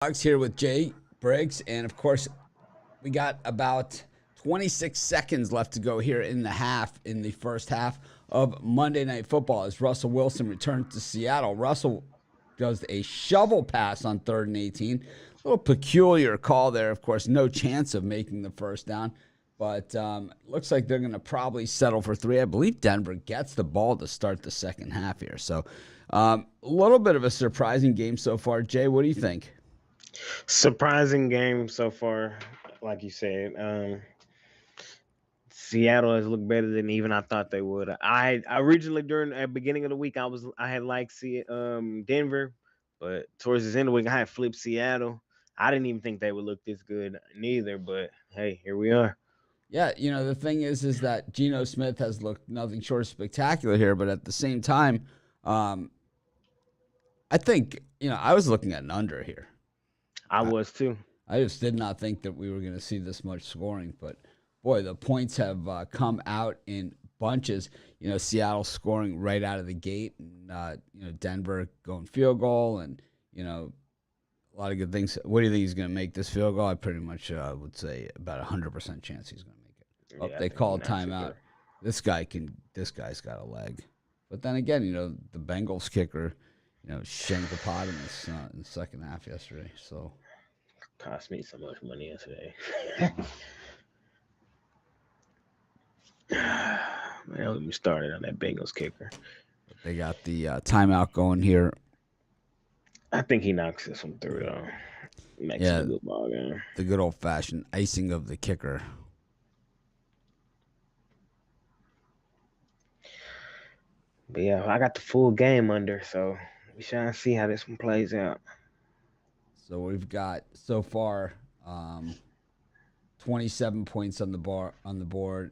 Dogs here with Jay Briggs, and of course, we got about 26 seconds left to go here in the first half of Monday Night Football as Russell Wilson returns to Seattle. Russell does a shovel pass on 3rd and 18. A little peculiar call there, of course, no chance of making the first down, but looks like they're going to probably settle for 3. I believe Denver gets the ball to start the second half here. So a little bit of a surprising game so far. Jay, what do you think? Surprising game so far, like you said. Seattle has looked better than even I thought they would. I originally during the beginning of the week I had liked Denver, but towards the end of the week I had flipped Seattle. I didn't even think they would look this good neither, but hey, here we are. Yeah, the thing is that Geno Smith has looked nothing short of spectacular here, but at the same time, I think, I was looking at an under here. I was too. I just did not think that we were going to see this much scoring, but boy, the points have come out in bunches. Seattle scoring right out of the gate, and Denver going field goal, and a lot of good things. What do you think he's going to make this field goal? I pretty much would say about 100% chance he's going to make it. Oh, they call a timeout. This guy's got a leg. But then again, the Bengals kicker, shanked the pot in the second half yesterday. So cost me so much money yesterday. Man, let me started on that Bengals kicker. They got the timeout going here. I think he knocks this one through, though. Makes it a good ball game. The good old-fashioned icing of the kicker. But yeah, I got the full game under, so we shall see how this one plays out. So we've got so far 27 points on the board,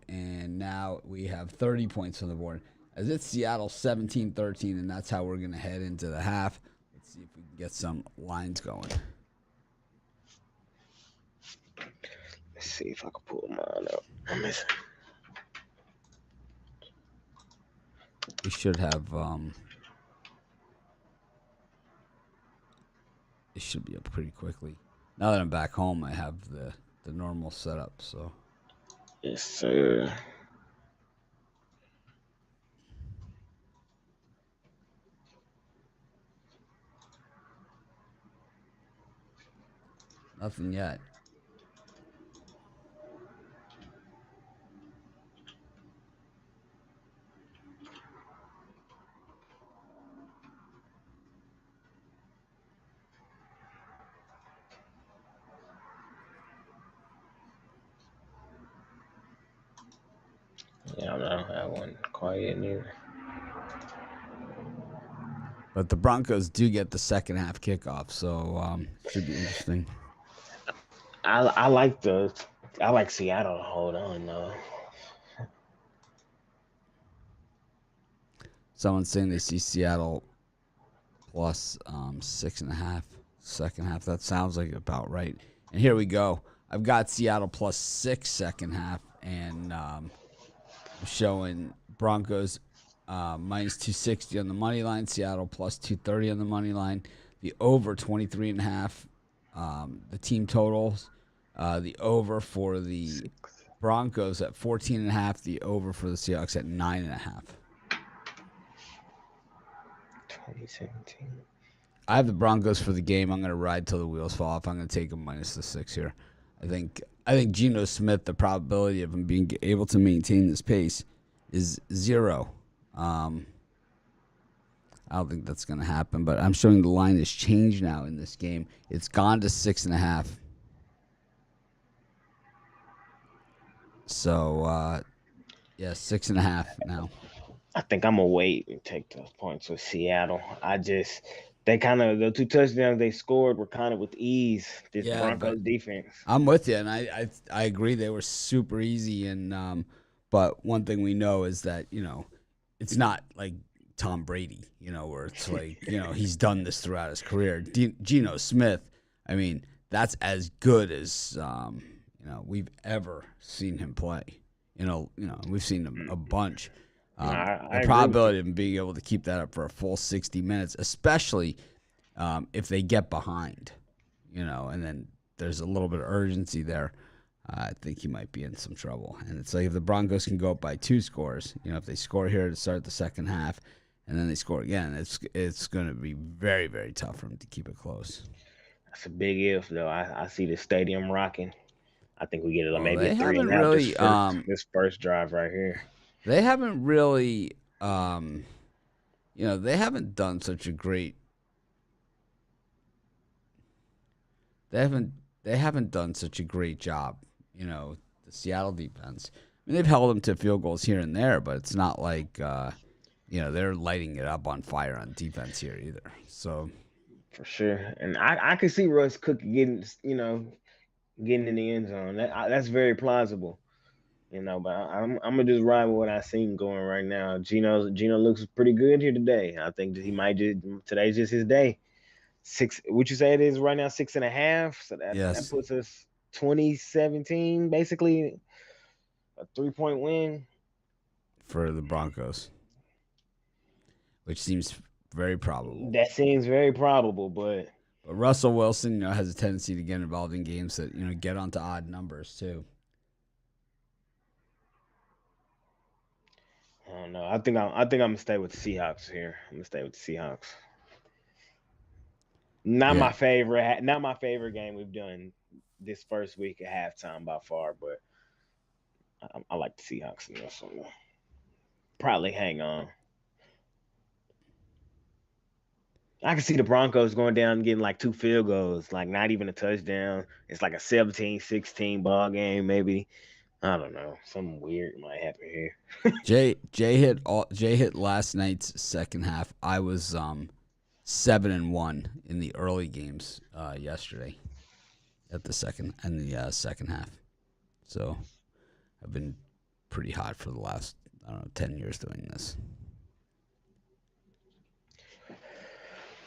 and now we have 30 points on the board. As it's Seattle 17-13, and that's how we're going to head into the half. Let's see if we can get some lines going. Let's see if I can pull mine up. I'm missing. We should have it should be up pretty quickly. Now that I'm back home, I have the normal setup, so. Yes, sir. Nothing yet. Yeah, I don't have one quite yet neither. But the Broncos do get the second half kickoff, so should be interesting. I like Seattle to hold on though. Someone's saying they see Seattle plus 6.5 second half. That sounds like about right. And here we go. I've got Seattle plus 6 second half, and showing Broncos minus 260 on the money line, Seattle plus 230 on the money line, the over 23.5, the team totals, the over for the Broncos at 14.5, the over for the Seahawks at 9.5. 2017. I have the Broncos for the game. I'm going to ride till the wheels fall off. I'm going to take them minus the 6 here. I think Geno Smith, the probability of him being able to maintain this pace is 0. I don't think that's going to happen, but I'm showing the line has changed now in this game. It's gone to 6.5. So, 6.5 now. I think I'm gonna wait and take those points with Seattle. The 2 touchdowns they scored were kind of with ease. This Broncos defense. I'm with you, and I agree they were super easy. And but one thing we know is that it's not like Tom Brady, where it's like he's done this throughout his career. Geno Smith, I mean, that's as good as we've ever seen him play. We've seen him a bunch. The probability of him being able to keep that up for a full 60 minutes, especially if they get behind. and then there's a little bit of urgency there. I think he might be in some trouble. And it's like if the Broncos can go up by 2 scores, if they score here to start the second half and then they score again, it's going to be very, very tough for them to keep it close. That's a big if, though. I see the stadium rocking. I think we get Well, maybe a they three haven't and out really this first drive right here. they haven't really they haven't done such a great they haven't done such a great job, the Seattle defense. I mean, they've held them to field goals here and there, but it's not like they're lighting it up on fire on defense here either. So For sure. And I could see Russ Cook getting in the end zone. That's very plausible. But I'm gonna just ride with what I seen going right now. Gino looks pretty good here today. I think that he might just today's just his day. Six, would you say it is right now 6.5? So that yes, puts us 2017, basically a 3-point win. for the Broncos, which seems very probable. That seems very probable, but But Russell Wilson, has a tendency to get involved in games that get onto odd numbers too. I don't know. I think I'm gonna stay with the Seahawks here. I'm gonna stay with the Seahawks. Not Yeah, my favorite. Not my favorite game we've done this first week at halftime by far, but I like the Seahawks in this one. Probably hang on. I can see the Broncos going down and getting like 2 field goals, like not even a touchdown. It's like a 17-16 ball game, maybe. I don't know. Something weird might happen here. Jay hit last night's second half. I was 7-1 in the early games yesterday at the second half. So I've been pretty hot for the last 10 years doing this.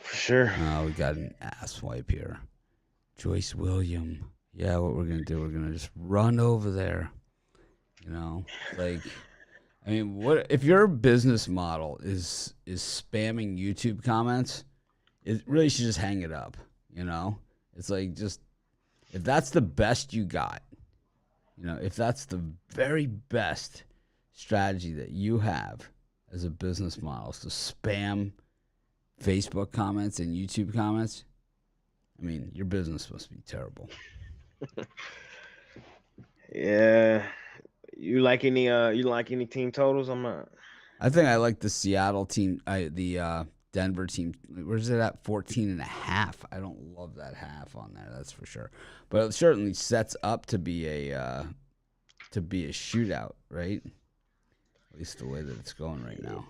For sure. We got an ass wipe here. Joyce William. Yeah, what we're gonna do? We're gonna just run over there. Like, I mean, what if your business model is spamming YouTube comments? It really should just hang it up. It's like just if that's the best you got, if that's the very best strategy that you have as a business model is to spam Facebook comments and YouTube comments, I mean, your business must be terrible. Yeah. You like any team totals? I'm not. I think I like the Seattle team, the Denver team. Where's it at? 14.5. I don't love that half on there, that's for sure. But it certainly sets up to be a shootout, right? At least the way that it's going right now.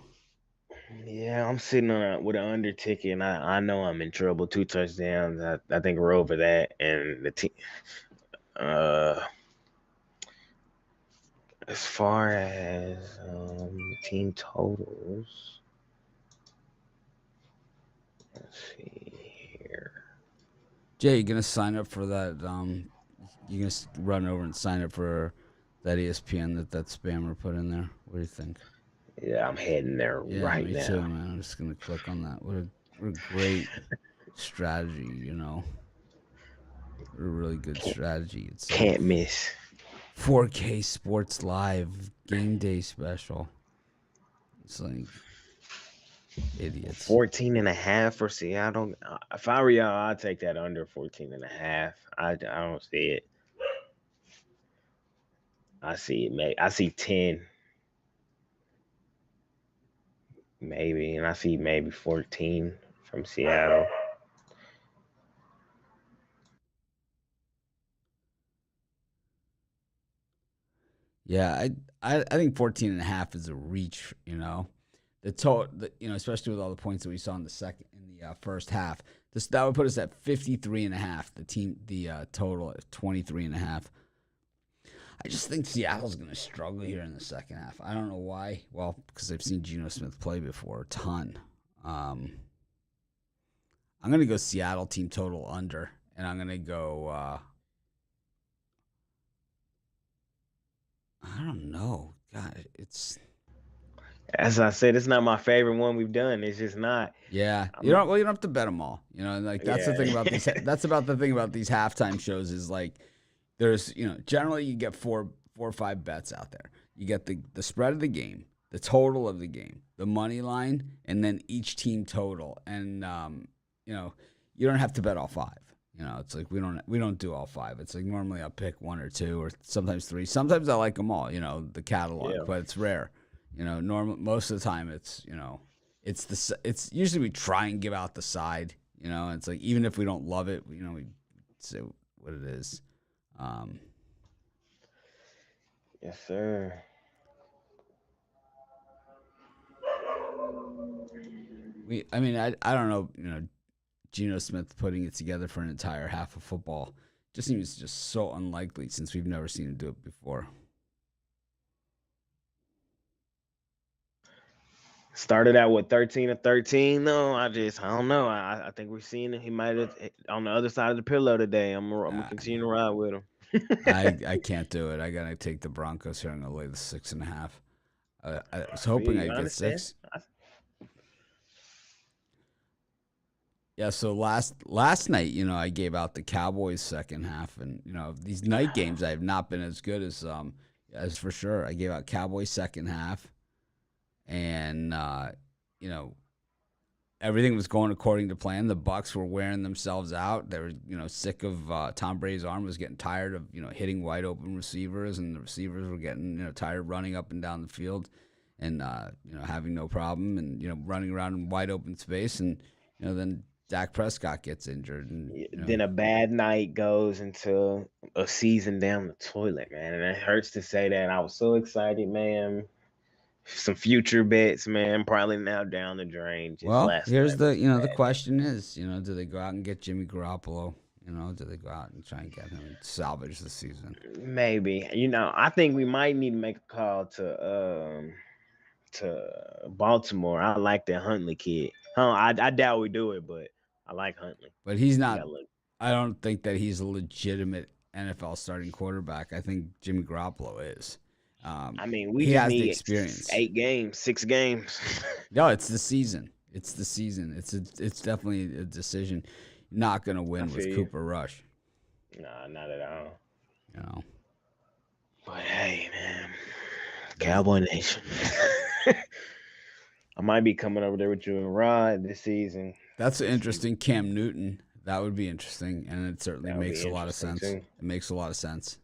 Yeah, I'm sitting with an under ticket, and I know I'm in trouble. 2 touchdowns. I think we're over that, and the team. Uh, as far as team totals, let's see here. Jay, you gonna sign up for that? You gonna run over and sign up for that ESPN that spammer put in there? What do you think? Yeah, I'm heading there Yeah, right me now. too, man. I'm just gonna click on that. What a great strategy, What a really good strategy. It's Can't miss. 4K Sports Live Game Day Special. It's like idiots. 14.5 for Seattle. If I were y'all, I'd take that under 14.5. I don't see it. I see it. I see 10, maybe, and I see maybe 14 from Seattle. Yeah, I think 14.5 is a reach, The total, especially with all the points that we saw in the first half. That would put us at 53.5. The total at 23.5. I just think Seattle's going to struggle here in the second half. I don't know why. Well, because I've seen Geno Smith play before a ton. I'm going to go Seattle team total under, and I'm going to go. I don't know. God, it's. As I said, it's not my favorite one we've done. It's just not. Yeah, you I'm don't. Well, you don't have to bet them all. You know, and like that's the thing about yeah. these. That's about the thing about these halftime shows is like there's generally you get four or five bets out there. You get the spread of the game, the total of the game, the money line, and then each team total. And you know you don't have to bet all five. It's like we don't do all five. It's like normally I'll pick one or two or sometimes three. Sometimes I like them all. The catalog, Yeah. but it's rare. Normal most of the time it's usually we try and give out the side. It's like even if we don't love it, we say what it is. Um, Yes, sir. I mean, I don't know. Geno Smith putting it together for an entire half of football just seems just so unlikely since we've never seen him do it before. Started out with 13 of 13. No, I don't know. I think we're seeing it. He might have on the other side of the pillow today. I'm gonna Uh, continue to ride with him. I can't do it. I gotta take the Broncos here. I'm gonna lay the 6.5. I was I feel hoping you. I'd I get understand. 6. Yeah, so last night, I gave out the Cowboys second half, and these night games I have not been as good as for sure. I gave out Cowboys second half, and you know everything was going according to plan. The Bucks were wearing themselves out. They were sick of Tom Brady's arm was getting tired of hitting wide open receivers, and the receivers were getting tired running up and down the field, and having no problem, and running around in wide open space, and then Dak Prescott gets injured, and Then a bad night goes into a season down the toilet, man. And it hurts to say that. I was so excited, man. Some future bets, man, probably now down the drain. Just well, last here's night was a the bad night. question is, do they go out and get Jimmy Garoppolo? Do they go out and try and get him and salvage the season? Maybe. I think we might need to make a call to Baltimore. I like that Huntley kid. I doubt we do it, but I like Huntley. But he's He not. got look. I don't think that he's a legitimate NFL starting quarterback. I think Jimmy Garoppolo is. I mean, we He just has the need experience. 8 games, 6 games. No, it's the season. It's the season. It's definitely a decision. Not gonna I win with feel you. Cooper Rush. Nah, not at all. You know. But hey, man, But Cowboy Nation. I might be coming over there with you and Rod this season. that's Just see. interesting. Cam Newton. That would be interesting, and it certainly That would makes be a lot of interesting sense. too. It makes a lot of sense.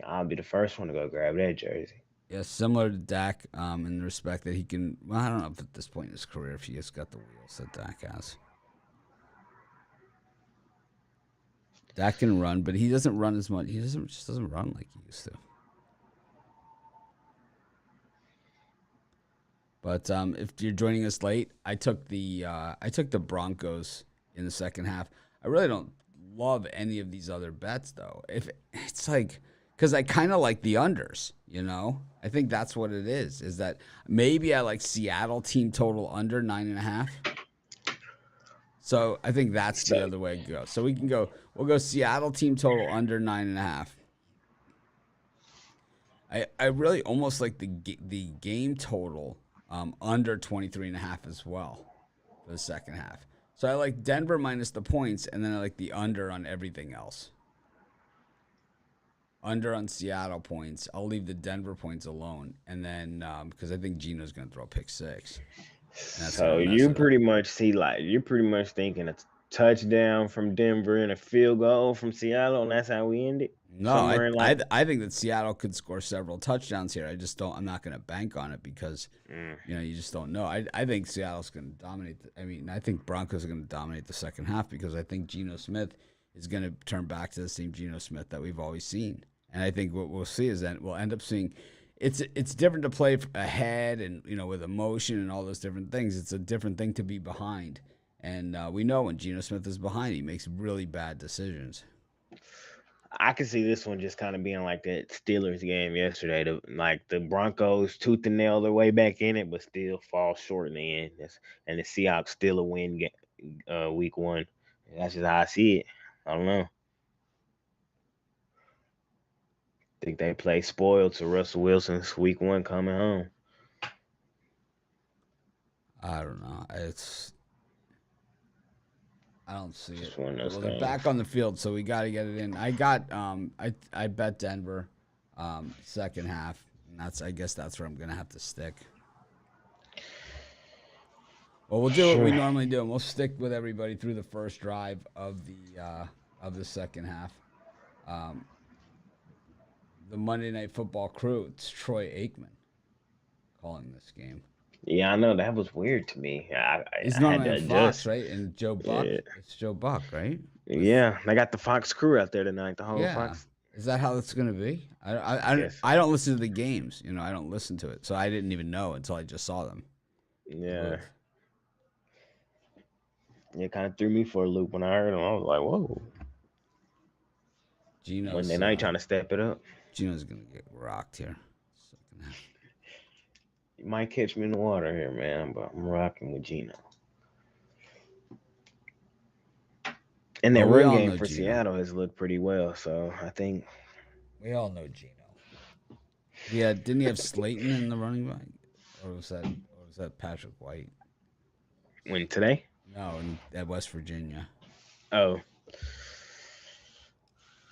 I'll be the first one to go grab that jersey. Yeah, similar to Dak, in the respect that he can. Well, I don't know if at this point in his career if he has got the wheels that Dak has. Dak can run, but he doesn't run as much. He doesn't run like he used to. But if you're joining us late, I took the Broncos in the second half. I really don't love any of these other bets though. If it's like because I kind of like the unders, I think that's what it is. Is that maybe I like Seattle team total under 9.5. So I think that's So the other way to go. So we'll go Seattle team total under 9.5. I really almost like the game total under 23.5 as well for the second half. So I like Denver minus the points, and then I like the under on everything else. Under on Seattle points. I'll leave the Denver points alone, and then because I think Geno's going to throw a pick six, and that's going to so mess you it up. pretty much see like you're pretty much thinking a touchdown from Denver and a field goal from Seattle, and that's how we end it. No, Somewhere in like I think that Seattle could score several touchdowns here. I just don't. I'm not going to bank on it because mm, you just don't know. I think Seattle's going to dominate. I mean, I think Broncos are going to dominate the second half because I think Geno Smith is going to turn back to the same Geno Smith that we've always seen. And I think what we'll see is that we'll end up seeing. It's different to play ahead and with emotion and all those different things. It's a different thing to be behind. And we know when Geno Smith is behind, he makes really bad decisions. I can see this one just kind of being like that Steelers game yesterday. Like the Broncos tooth and nail their way back in it, but still fall short in the end. And the Seahawks still a win week one. That's just how I see it. I don't know. Think they play spoiled to Russell Wilson's week 1 coming home. I don't know. I don't see it. Just one of those Well, they're things. back on the field, so we got to get it in. I bet Denver, second half, and I guess that's where I'm gonna have to stick. Well, we'll do what we normally do, and we'll stick with everybody through the first drive of the second half. The Monday Night Football crew. It's Troy Aikman calling this game. Yeah, I know that was weird to me. He's I had normally to on Fox, adjust. right? And Joe Buck. Yeah. It's Joe Buck, right? Yeah, they got the Fox crew out there tonight. The whole Yeah. Fox. Is that how it's gonna be? I don't listen to the games. I don't listen to it, so I didn't even know until I just saw them. Yeah. It kind of threw me for a loop when I heard him. I was like, whoa. Monday night trying to step it up. Gino's gonna get rocked here. You might catch me in the water here, man, but I'm rocking with Gino. And that run game for Seattle has looked pretty well, so I think we all know Gino. Yeah, didn't he have Slayton in the running back, or was that Patrick White? When today? No, at West Virginia. Oh,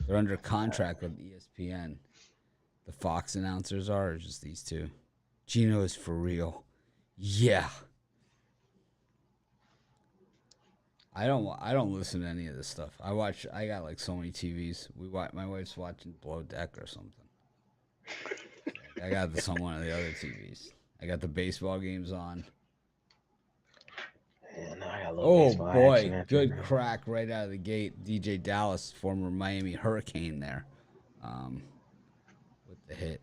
they're under contract with ESPN. The Fox announcers are, or just these two. Gino is for real. Yeah. I don't listen to any of this stuff. I got like so many TVs. My wife's watching Below Deck or something. I got this on one of the other TVs. I got the baseball games on. Yeah, no, I got a little baseball boy, good crack right out of the gate. DJ Dallas, former Miami Hurricane there, with the hit.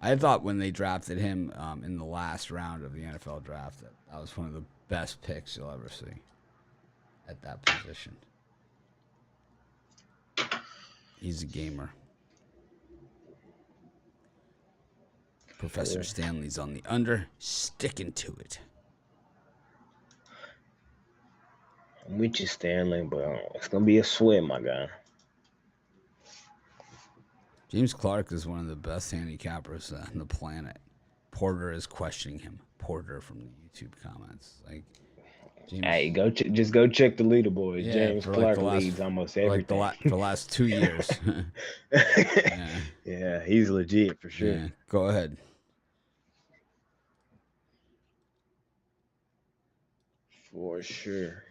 I thought when they drafted him in the last round of the NFL draft that was one of the best picks you'll ever see at that position. He's a gamer. Professor Stanley's on the under, sticking to it. I'm with you, Stanley, but it's going to be a sweat, my guy. James Clark is one of the best handicappers on the planet. Porter is questioning him. Porter from the YouTube comments. Like, James, hey, just go check the leaderboard. Yeah, James Clark leads almost everything. For the last 2 years. Yeah, he's legit for sure. Yeah, go ahead. For sure.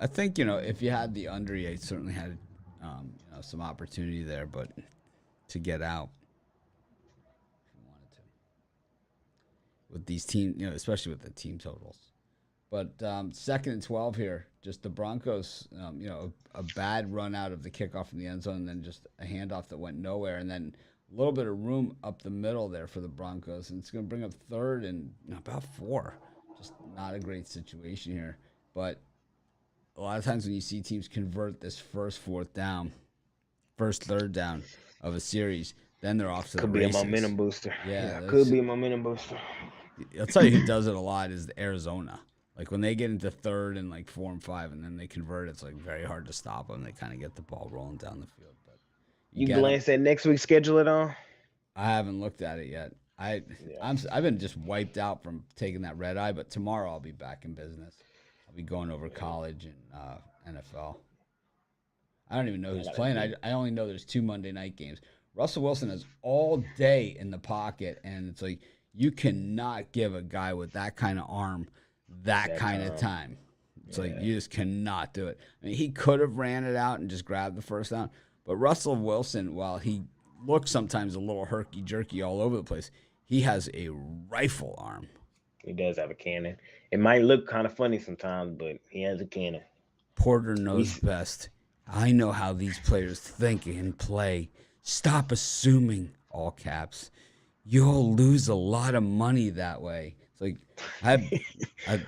I think, if you had the under, you certainly had some opportunity there, but to get out if you wanted to. With these teams, especially with the team totals. But 2nd and 12 here, just the Broncos, a bad run out of the kickoff in the end zone, and then just a handoff that went nowhere, and then a little bit of room up the middle there for the Broncos, and it's going to bring up 3rd and about 4. Just not a great situation here. But a lot of times when you see teams convert this first 3rd down of a series, then they're off to the races. Could be a momentum booster. Yeah, could be a momentum booster. I'll tell you who does it a lot is Arizona. Like when they get into 3rd and like 4 and 5, and then they convert, it's like very hard to stop them. They kind of get the ball rolling down the field. But you glance at next week's schedule at all? I haven't looked at it yet. I've been just wiped out from taking that red eye, but tomorrow I'll be back in business. I'll be going over college and NFL. I don't even know who's playing. I only know there's 2 Monday night games. Russell Wilson is all day in the pocket, and it's like you cannot give a guy with that kind of arm that kind of time. It's like you just cannot do it. I mean, he could have ran it out and just grabbed the first down, but Russell Wilson, while he looks sometimes a little herky-jerky all over the place, he has a rifle arm. He does have a cannon. It might look kind of funny sometimes, but he has a cannon. Porter knows best. I know how these players think and play. Stop assuming, all caps. You'll lose a lot of money that way. It's like, I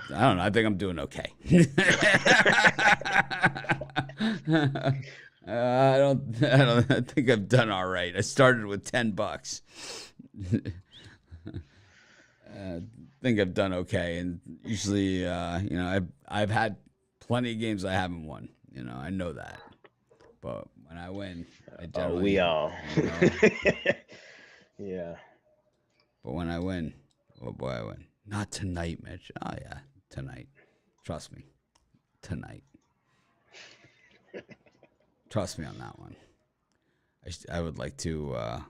don't know. I think I'm doing okay. I think I've done all right. I started with $10. I think I've done okay, and usually, I've had plenty of games I haven't won. I know that, but When I win, I Oh, generally, we all. you know, Yeah. but when I win, oh boy, I win. Not tonight, Mitch. Oh yeah, tonight. Trust me, tonight. Trust me on that one. I would like to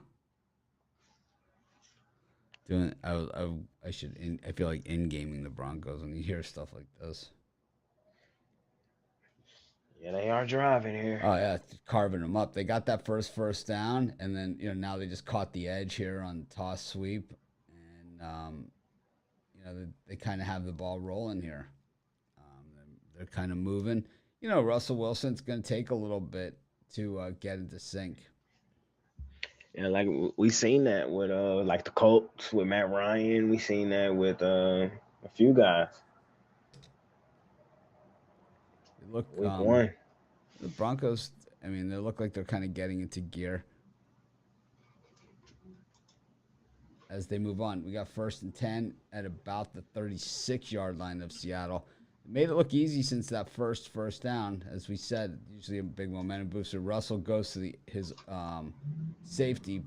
doing. I should. I feel like in gaming the Broncos when you hear stuff like this. Yeah, they are driving here. Oh yeah, carving them up. They got that first down, and then now they just caught the edge here on toss sweep, and they kind of have the ball rolling here. They're kind of moving. Russell Wilson's going to take a little bit to get into sync. Yeah, like we seen that with like the Colts with Matt Ryan. We seen that with a few guys. They look Week one. the Broncos. I mean, they look like they're kind of getting into gear as they move on. We got 1st and 10 at about the 36-yard line of Seattle. It made it look easy since that first down. As we said, usually a big momentum booster. Russell goes to his safety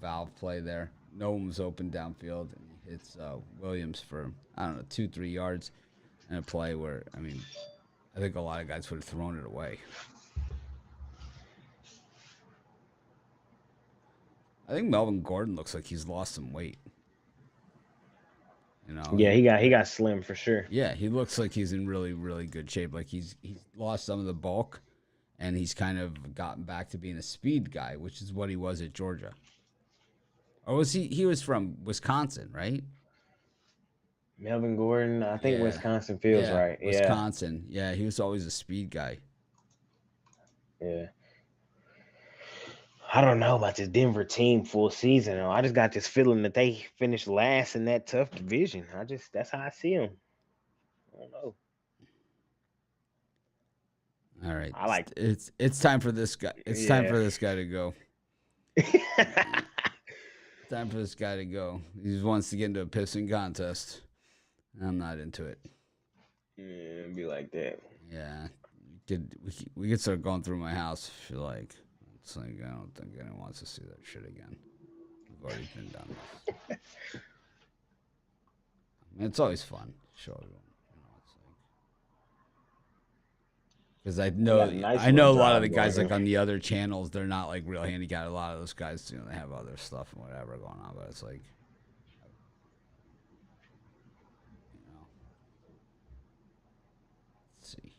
valve play there. No one was open downfield, and he hits Williams for, I don't know, 2-3 yards in a play where, I mean, I think a lot of guys would have thrown it away. I think Melvin Gordon looks like he's lost some weight. Yeah, he got slim for sure. Yeah, he looks like he's in really, really good shape. Like he's lost some of the bulk, and he's kind of gotten back to being a speed guy, which is what he was at Georgia. Or was he? He was from Wisconsin, right? Melvin Gordon, I think Yeah, Wisconsin feels yeah, right. Yeah, Wisconsin. Yeah, he was always a speed guy. yeah. I don't know about this Denver team full season. I just got this feeling that they finished last in that tough division. That's how I see them. I don't know. All right, I like. it's time for this guy. It's time for this guy to go. Time for this guy to go. He just wants to get into a pissing contest. I'm not into it. Yeah, it'd be like that. Yeah, we could start going through my house if you like. It's like I don't think anyone wants to see that shit again. We've already been down this. I mean, it's always fun to show everyone. Because I know a lot of the guys like on the other channels, they're not like real handicapped. A lot of those guys, they have other stuff and whatever going on. But it's like, let's see.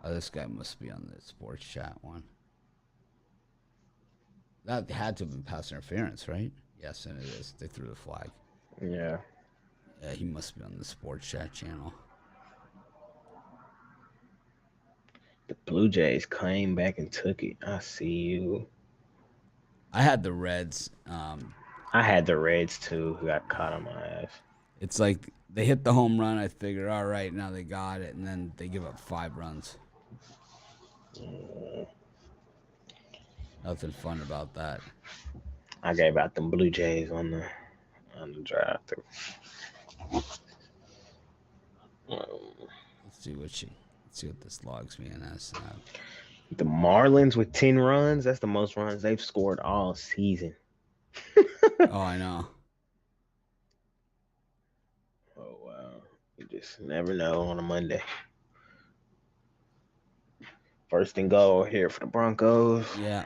Oh, this guy must be on the sports chat one. That had to have been pass interference, right? Yes, and it is. They threw the flag. Yeah. Yeah, he must be on the sports chat channel. The Blue Jays came back and took it. I see you. I had the Reds. I had the Reds too, who got caught on my ass. It's like they hit the home run. I figured, all right, now they got it, and then they give up 5 runs. Nothing fun about that. I gave out them Blue Jays on the drive through. Let's see what this logs me in as. The Marlins with 10 runs. That's the most runs they've scored all season. Oh, I know. Oh, wow. You just never know on a Monday. 1st and goal here for the Broncos. Yeah.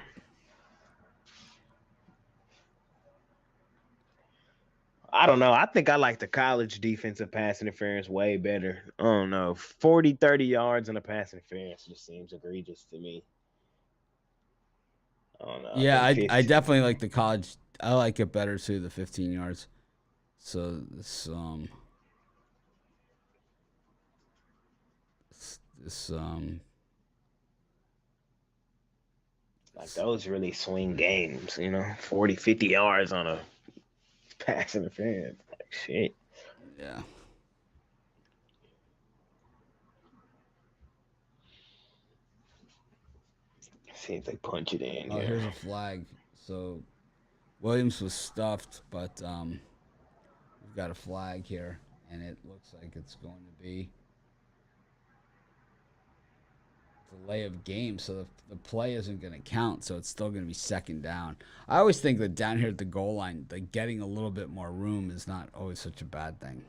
I don't know. I think I like the college defensive pass interference way better. I don't know. 40, 30 yards on a pass interference just seems egregious to me. I don't know. Yeah, I definitely like the college. I like it better too, the 15 yards. So this like those really swing games, 40, 50 yards on a pass interference. Like shit. Yeah. See if they punch it in. Oh, here's a flag. So Williams was stuffed, but we've got a flag here, and it looks like it's going to be delay of game, so the play isn't going to count, so it's still going to be second down. I always think that down here at the goal line, like getting a little bit more room is not always such a bad thing.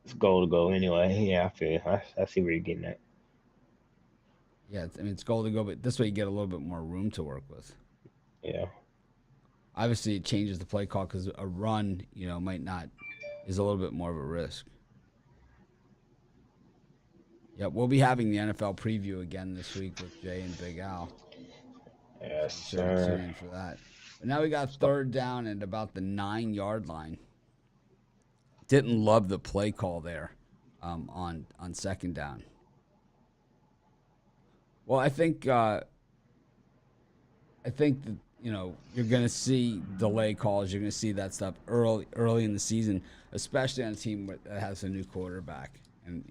It's goal to go anyway. Yeah, I feel. I see where you're getting at. Yeah, I mean it's goal to go, but this way you get a little bit more room to work with. Yeah. Obviously, it changes the play call because a run, might not is a little bit more of a risk. Yeah, we'll be having the NFL preview again this week with Jay and Big Al. Yes, So be sure to sir. tune in for that. But now we got third down at about the 9-yard line. Didn't love the play call there on second down. Well, I think that you're going to see delay calls. You're going to see that stuff early in the season, especially on a team that has a new quarterback. And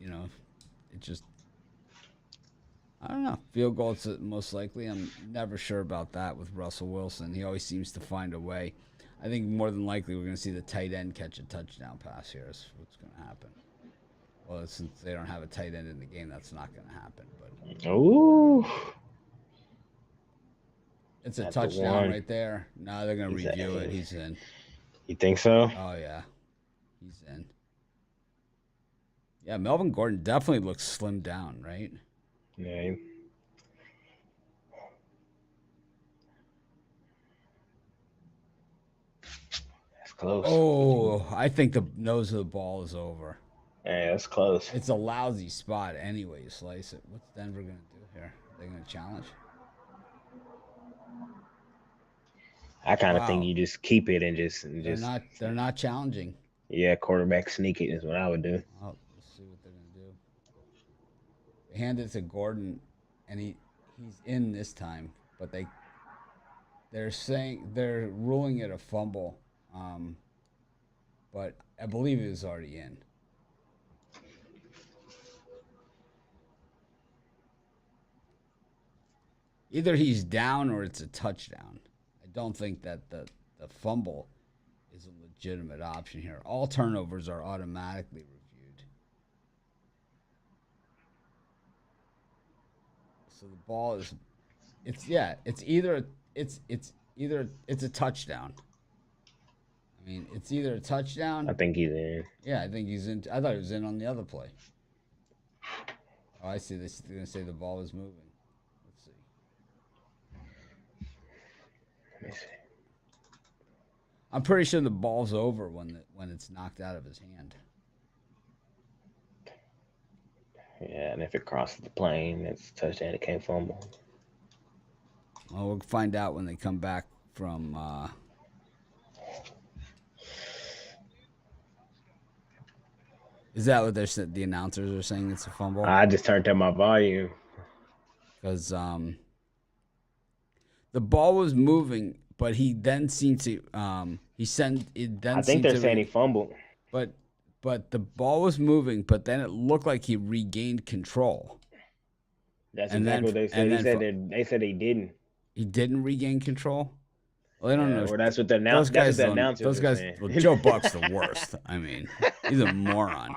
it just, I don't know. Field goal is most likely. I'm never sure about that with Russell Wilson. He always seems to find a way. I think more than likely we're going to see the tight end catch a touchdown pass here. Is what's going to happen. Well, since they don't have a tight end in the game, that's not going to happen. But Ooh. it's a That's touchdown right there. No, they're going to review it. He's in. You think so? Oh, yeah. He's in. Yeah, Melvin Gordon definitely looks slimmed down, right? Yeah. That's close. Oh, I think the nose of the ball is over. Yeah, that's close. It's a lousy spot anyway. You slice it. What's Denver going to do here? Are they going to challenge? I kind of think you just keep it and They're not challenging. Yeah, quarterback sneak it is what I would do. Oh, let's see what they're going to do. They hand it to Gordon, and he's in this time, but they're ruling it a fumble, but I believe it was already in. Either he's down or it's a touchdown. I don't think that the fumble is a legitimate option here. All turnovers are automatically reviewed. So the ball is it's either it's a touchdown. I mean, it's either a touchdown. I think he's in. Yeah, I think he's in. I thought he was in on the other play. Oh, I see. They're going to say the ball is moving. Let's see. Let me see. I'm pretty sure the ball's over when it's knocked out of his hand. Yeah, and if it crosses the plane, it's a touchdown. It can't fumble. Well, we'll find out when they come back from. Is that what the announcers are saying? It's a fumble. I just turned up my volume because the ball was moving, but he then seemed to he sent it. Then I think they're saying he fumbled. But the ball was moving, but then it looked like he regained control. That's exactly what they said. They said he didn't. He didn't regain control. Well, they don't know. Well, that's what the announcers. Those guys. Well, Joe Buck's the worst. I mean, he's a moron.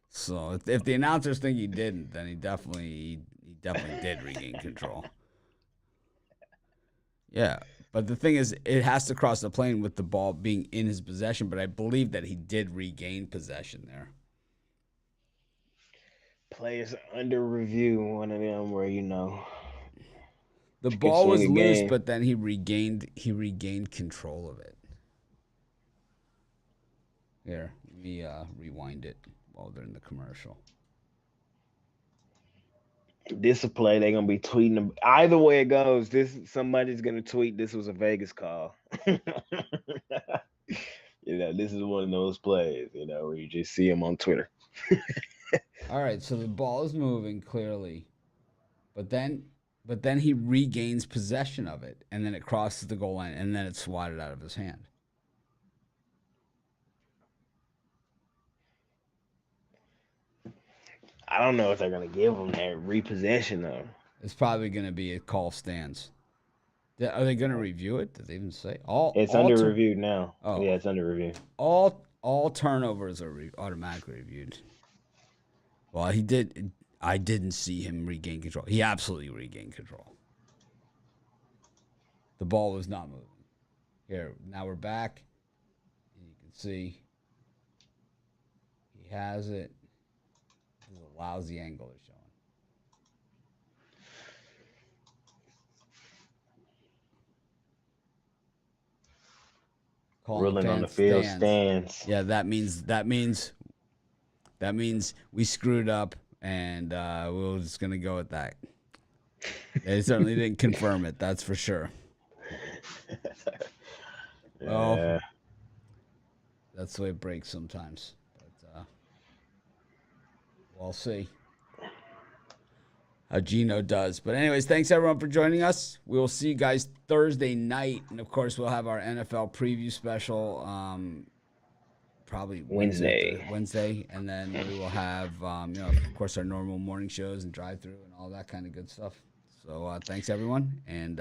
So if the announcers think he didn't, then he definitely did regain control. Yeah, but the thing is, it has to cross the plane with the ball being in his possession. But I believe that he did regain possession there. Players under review. One of them where the ball was loose, but then he regained control of it. Here, let me rewind it while they're in the commercial. This a play they're gonna be tweeting. Either way it goes, somebody's gonna tweet this was a Vegas call. This is one of those plays, where you just see them on Twitter. All right, so the ball is moving clearly, but then he regains possession of it, and then it crosses the goal line, and then it's swatted out of his hand. I don't know if they're going to give him that repossession, though. It's probably going to be a call stance. Are they going to review it? Did they even say? It's under review now. Oh. Yeah, it's under review. All turnovers are automatically reviewed. Well, he did. I didn't see him regain control. He absolutely regained control. The ball was not moving. Here, now we're back. You can see he has it. This is a lousy angle they're showing. Calling Ruling on the field stands. Yeah, that means we screwed up, and we're just gonna go with that. They certainly didn't confirm it. That's for sure. Well, Yeah. that's the way it breaks sometimes. But we'll see how Gino does. But anyways, thanks everyone for joining us. We will see you guys Thursday night, and of course we'll have our NFL preview special probably Wednesday, and then we will have of course our normal morning shows and drive through and all that kind of good stuff. So thanks everyone, and